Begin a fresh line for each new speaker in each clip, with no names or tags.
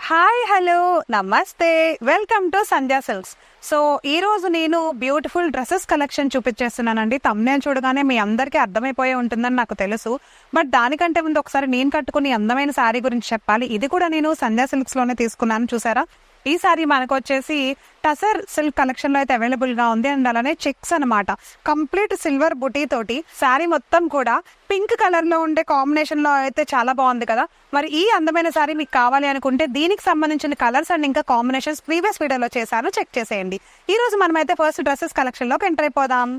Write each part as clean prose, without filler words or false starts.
Hi hello నమస్తే welcome to Sandhya silks. So ఈ రోజు నేను బ్యూటిఫుల్ డ్రెస్సెస్ కలెక్షన్ చూపించేస్తున్నానండి. తమ్నేల్ చూడగానే మీ అందరికీ అర్థమైపోయే ఉంటుందని నాకు తెలుసు. బట్ దానికంటే ముందు ఒకసారి నేను కట్టుకుని అందమైన శారీ గురించి చెప్పాలి. ఇది కూడా నేను సంధ్యా సిల్క్స్ లోనే తీసుకున్నాను. చూసారా, ఈ సారీ మనకు వచ్చేసి టసర్ సిల్క్ కలెక్షన్ లో అయితే అవైలబుల్ గా ఉంది. అండ్ అలానే చెక్స్ అనమాట, కంప్లీట్ సిల్వర్ బుటీ తోటి శారీ మొత్తం కూడా పింక్ కలర్ లో ఉండే కాంబినేషన్ లో అయితే చాలా బాగుంది కదా. మరి ఈ అందమైన శారీ మీకు కావాలి అనుకుంటే దీనికి సంబంధించిన కలర్స్ అండ్ ఇంకా కాంబినేషన్స్ ప్రీవియస్ వీడియోలో చేశాను, చెక్ చేసేయండి. ఈ రోజు మనమైతే ఫస్ట్ డ్రెస్సెస్ కలెక్షన్ లోకి ఎంటర్ అయిపోదాం.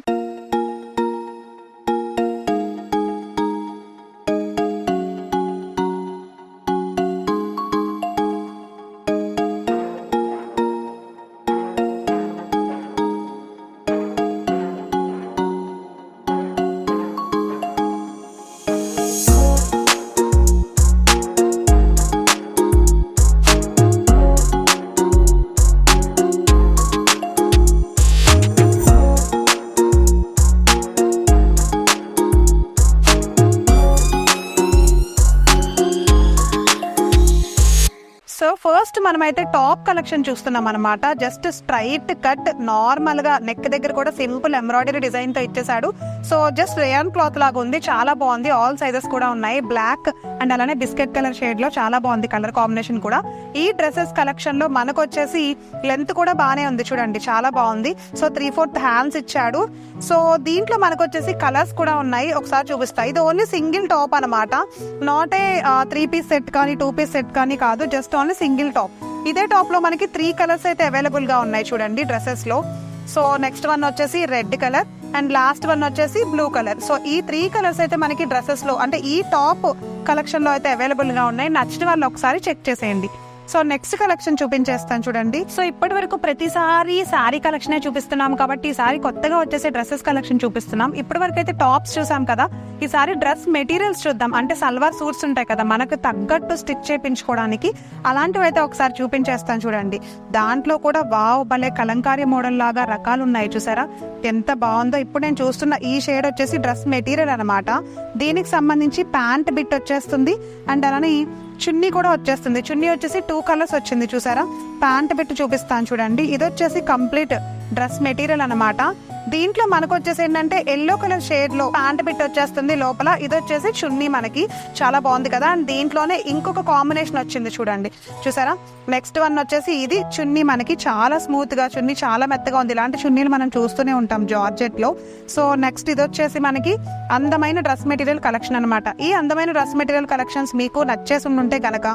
సో ఫస్ట్ మనమైతే టాప్ కలెక్షన్ చూస్తున్నాం అనమాట. జస్ట్ స్ట్రైట్ కట్, నార్మల్ గా నెక్ దగ్గర కూడా సింపుల్ ఎంబ్రాయిడరీ డిజైన్ తో ఇచ్చేసాడు. సో జస్ట్ రేయాన్ క్లాత్ లాగా ఉంది, చాలా బాగుంది. ఆల్ సైజెస్ కూడా ఉన్నాయి, బ్లాక్ అండ్ అలానే బిస్కెట్ కలర్ షేడ్ లో చాలా బాగుంది కలర్ కాంబినేషన్ కూడా. ఈ డ్రెస్సెస్ కలెక్షన్ లో మనకు వచ్చేసి లెంత్ కూడా బాగానే ఉంది, చూడండి చాలా బాగుంది. సో 3/4 హ్యాండ్స్ ఇచ్చాడు. సో దీంట్లో మనకు వచ్చేసి కలర్స్ కూడా ఉన్నాయి, ఒకసారి చూపిస్తాయి. ఇది ఓన్లీ సింగిల్ టాప్ అనమాట, నాట్ ఏ 3 పీస్ సెట్ కానీ 2 పీస్ సెట్ కానీ కాదు, జస్ట్ ఓన్లీ సింగిల్ టాప్. ఇదే టాప్ లో మనకి 3 కలర్స్ అయితే అవైలబుల్ గా ఉన్నాయి చూడండి డ్రెస్సెస్ లో. సో నెక్స్ట్ వన్ వచ్చేసి red colour and last one వచ్చేసి బ్లూ కలర్. సో ఈ 3 కలర్స్ అయితే మనకి డ్రెస్సెస్ లో అంటే ఈ టాప్ కలెక్షన్ లో అయితే అవైలబుల్ గా ఉన్నాయి. నచ్చిన వాళ్ళు ఒకసారి చెక్ చేసేయండి. సో నెక్స్ట్ కలెక్షన్ చూపించేస్తాను చూడండి. సో ఇప్పటి వరకు ప్రతిసారి శారీ కలెక్షన్ చూపిస్తున్నాం కాబట్టి ఈసారి కొత్తగా వచ్చేసి డ్రెస్సెస్ కలెక్షన్ చూపిస్తున్నాం. ఇప్పటి వరకు అయితే టాప్స్ చూసాం కదా, ఈసారి డ్రెస్ మెటీరియల్స్ చూద్దాం. అంటే సల్వార్ సూట్స్ ఉంటాయి కదా మనకు తగ్గట్టు స్టిచ్ చేయించుకోవడానికి, అలాంటివి అయితే ఒకసారి చూపించేస్తాను చూడండి. దాంట్లో కూడా వావ్ భలే కలంకారీ మోడల్ లాగా రకాలు ఉన్నాయి, చూసారా ఎంత బాగుందో. ఇప్పుడు నేను చూస్తున్న ఈ షేడ్ వచ్చేసి డ్రెస్ మెటీరియల్ అనమాట. దీనికి సంబంధించి ప్యాంట్ బిట్ వచ్చేస్తుంది అండ్ అలానే చున్నీ కూడా వచ్చేస్తుంది. చున్నీ వచ్చేసి 2 కలర్స్ వచ్చింది చూసారా. ప్యాంట్ బిట్ చూపిస్తాను చూడండి. ఇది వచ్చేసి కంప్లీట్ డ్రెస్ మెటీరియల్ అనమాట. దీంట్లో మనకు వచ్చేసి ఏంటంటే ఎల్లో కలర్ షేడ్ లో ప్యాంట్ బిట్ వచ్చేస్తుంది లోపల. ఇది వచ్చేసి చున్నీ మనకి చాలా బాగుంది కదా. అండ్ దీంట్లోనే ఇంకొక కాంబినేషన్ వచ్చింది చూడండి, చూసారా. నెక్స్ట్ వన్ వచ్చేసి ఇది చున్నీ మనకి చాలా స్మూత్ గా, చున్నీ చాలా మెత్తగా ఉంది. ఇలాంటి చున్నీలు మనం చూస్తూనే ఉంటాం జార్జెట్ లో. సో నెక్స్ట్ ఇది వచ్చేసి మనకి అందమైన డ్రెస్ మెటీరియల్ కలెక్షన్ అనమాట. ఈ అందమైన డ్రెస్ మెటీరియల్ కలెక్షన్స్ మీకు నచ్చేసి ఉంటే గనక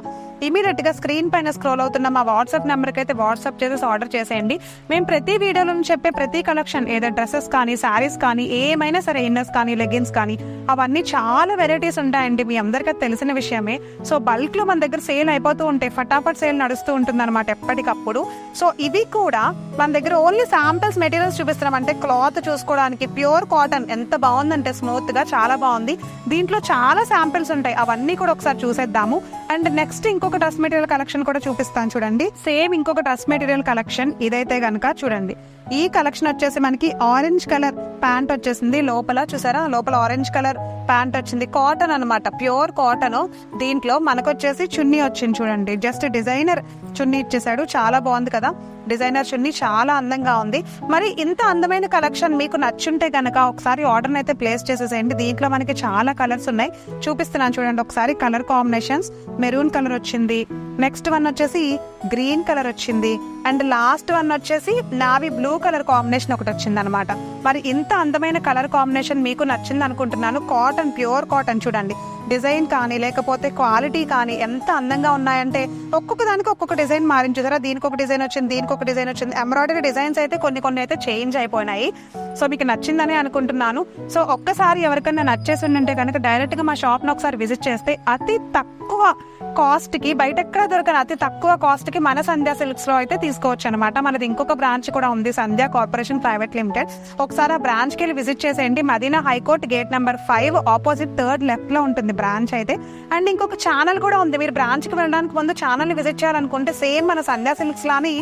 ఇమీడియట్ గా స్క్రీన్ పైన స్క్రోల్ అవుతున్న మా వాట్సాప్ నెంబర్ కి అయితే వాట్సాప్ చేసి ఆర్డర్ చేసేయండి. మేము ప్రతి వీడియోలో చెప్పే ప్రతి కలెక్షన్ ఏదైనా డ్రెస్సెస్ కానీ శారీస్ కానీ ఏమైనా సరే, ఇన్నర్స్ కానీ లెగిన్స్ కానీ అవన్నీ చాలా వెరైటీస్ ఉంటాయండి, మీ అందరికీ తెలిసిన విషయమే. సో బల్క్ లో మన దగ్గర సేల్ అయిపోతూ ఉంటాయి, ఫటాఫట్ సేల్ నడుస్తూ ఉంటుంది అనమాట ఎప్పటికప్పుడు. సో ఇవి కూడా మన దగ్గర ఓన్లీ శాంపిల్స్ మెటీరియల్స్ చూపిస్తున్నాం. అంటే క్లాత్ చూసుకోవడానికి ప్యూర్ కాటన్ ఎంత బాగుందంటే స్మూత్ గా చాలా బాగుంది. దీంట్లో చాలా శాంపిల్స్ ఉంటాయి, అవన్నీ కూడా ఒకసారి చూసేద్దాము. అండ్ నెక్స్ట్ ఇంకొక డ్రెస్ మెటీరియల్ కలెక్షన్ కూడా చూపిస్తాను చూడండి. సేమ్ ఇంకొక డ్రెస్ మెటీరియల్ కలెక్షన్ ఇదైతే గనక చూడండి. ఈ కలెక్షన్ వచ్చేసి మనకి ఆరెంజ్ కలర్ ప్యాంట్ వచ్చేసింది లోపల, చూసారా లోపల ఆరెంజ్ కలర్ ప్యాంట్ వచ్చింది. కాటన్ అనమాట, ప్యూర్ కాటన్. దీంట్లో మనకు వచ్చేసి చున్నీ వచ్చింది చూడండి, జస్ట్ డిజైనర్ చున్నీ ఇచ్చేసాడు, చాలా బాగుంది కదా. డిజైనర్ చున్నీ చాలా అందంగా ఉంది. మరి ఇంత అందమైన కలెక్షన్ మీకు నచ్చుంటే గనక ఒకసారి ఆర్డర్ అయితే ప్లేస్ చేసేసేయండి. దీంట్లో మనకి చాలా కలర్స్ ఉన్నాయి, చూపిస్తున్నాను చూడండి ఒకసారి. కలర్ కాంబినేషన్స్ మెరూన్ కలర్ వచ్చింది, నెక్స్ట్ వన్ వచ్చేసి గ్రీన్ కలర్ వచ్చింది, అండ్ లాస్ట్ వన్ వచ్చేసి నావీ బ్లూ కలర్ కాంబినేషన్ ఒకటి వచ్చింది అనమాట. మరి ఇంత అందమైన కలర్ కాంబినేషన్ మీకు నచ్చింది అనుకుంటున్నాను. కాటన్, ప్యూర్ కాటన్ చూడండి. డిజైన్ కానీ లేకపోతే క్వాలిటీ కానీ ఎంత అందంగా ఉన్నాయంటే ఒక్కొక్క దానికి ఒక్కొక్క డిజైన్ మారించారా. దీనికి ఒక డిజైన్ వచ్చింది, దీనికి ఒక డిజైన్ వచ్చింది. ఎంబ్రాయిడరీ డిజైన్స్ అయితే కొన్ని అయితే చేంజ్ అయిపోయినాయి. సో మీకు నచ్చిందని అనుకుంటున్నాను. సో ఒక్కసారి ఎవరికైనా నచ్చేసి ఉంటే కనుక డైరెక్ట్ గా మా షాప్ ని ఒకసారి విజిట్ చేస్తే అతి తక్కువ కాస్ట్ కి, బయట ఎక్కడ దొరకని అతి తక్కువ కాస్ట్ కి మన సంధ్యా సిల్క్స్ లో అయితే తీసుకోవచ్చు అనమాట. మనది ఇంకొక బ్రాంచ్ కూడా ఉంది, సంధ్యా కార్పొరేషన్ ప్రైవేట్ లిమిటెడ్. ఒకసారి ఆ బ్రాంచ్ కి వెళ్ళి విజిట్ చేసేయండి. Madina high court gate number 5 opposite 3rd left లో ఉంటుంది బ్రాంచ్ అయితే. అండ్ ఇంకొక ఛానల్ కూడా ఉంది, మీరు బ్రాంచ్ కి వెళ్ళడానికి ముందు ఛానల్ ని విజిట్ చేయాలనుకుంటే సేమ్ మన సంధ్యా సిల్క్స్ లాని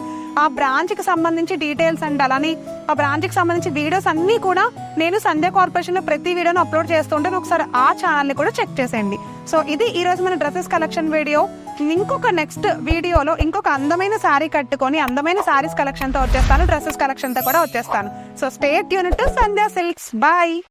ఆ బ్రాంచ్ కి సంబంధించి డీటెయిల్స్ అండ్ అలానే ఆ బ్రాంచ్ కి సంబంధించి వీడియోస్ అన్ని కూడా నేను సంధ్యా కార్పొరేషన్ లో ప్రతి వీడియోను అప్లోడ్ చేస్తుంటాను. ఒకసారి ఆ ఛానల్ ని కూడా చెక్ చేసేయండి. సో ఇది ఈ రోజు మన డ్రెస్సెస్ కలెక్షన్ వీడియో. ఇంకొక నెక్స్ట్ వీడియోలో ఇంకొక అందమైన శారీ కట్టుకొని అందమైన శారీస్ కలెక్షన్ తో వచ్చేస్తాను, డ్రెస్సెస్ కలెక్షన్ తో కూడా వచ్చేస్తాను. So stay tuned to Sandhya silks. Bye.